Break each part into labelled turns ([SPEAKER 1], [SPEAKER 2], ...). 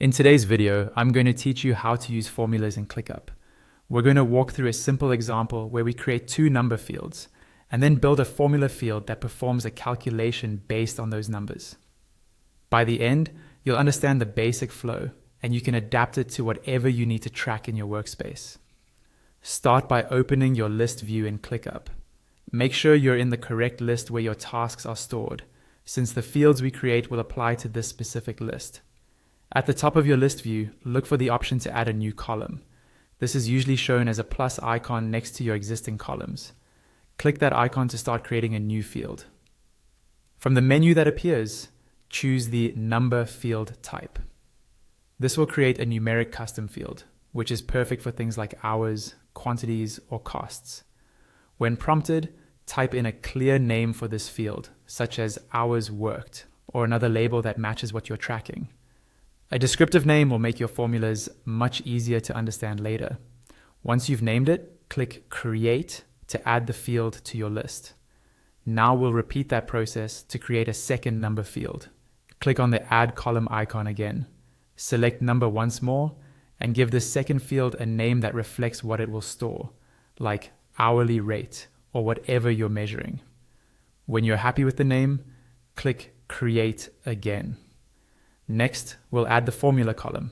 [SPEAKER 1] In today's video, I'm going to teach you how to use formulas in ClickUp. We're going to walk through a simple example where we create two number fields and then build a formula field that performs a calculation based on those numbers. By the end, you'll understand the basic flow and you can adapt it to whatever you need to track in your workspace. Start by opening your list view in ClickUp. Make sure you're in the correct list where your tasks are stored, since the fields we create will apply to this specific list. At the top of your list view, look for the option to add a new column. This is usually shown as a plus icon next to your existing columns. Click that icon to start creating a new field. From the menu that appears, choose the number field type. This will create a numeric custom field, which is perfect for things like hours, quantities, or costs. When prompted, type in a clear name for this field, such as hours worked, or another label that matches what you're tracking. A descriptive name will make your formulas much easier to understand later. Once you've named it, click Create to add the field to your list. Now we'll repeat that process to create a second number field. Click on the Add Column icon again. Select number once more and give this second field a name that reflects what it will store, like hourly rate or whatever you're measuring. When you're happy with the name, click Create again. Next, we'll add the formula column.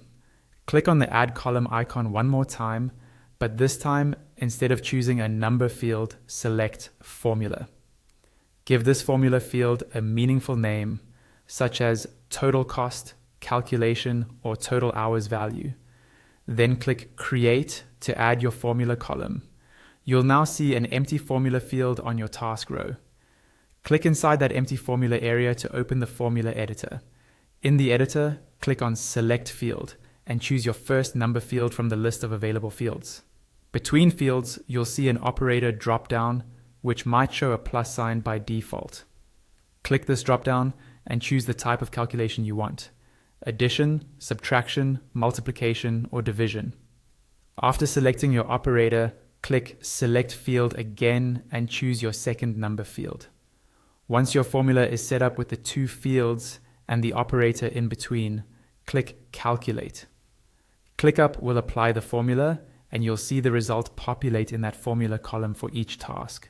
[SPEAKER 1] Click on the Add Column icon one more time, but this time, instead of choosing a number field, select Formula. Give this formula field a meaningful name, such as total cost, calculation, or total hours value. Then click Create to add your formula column. You'll now see an empty formula field on your task row. Click inside that empty formula area to open the formula editor. In the editor, click on Select Field and choose your first number field from the list of available fields. Between fields, you'll see an operator drop-down, which might show a plus sign by default. Click this drop-down and choose the type of calculation you want: addition, subtraction, multiplication, or division. After selecting your operator, click Select Field again and choose your second number field. Once your formula is set up with the two fields and the operator in between, click Calculate. ClickUp will apply the formula and you'll see the result populate in that formula column for each task.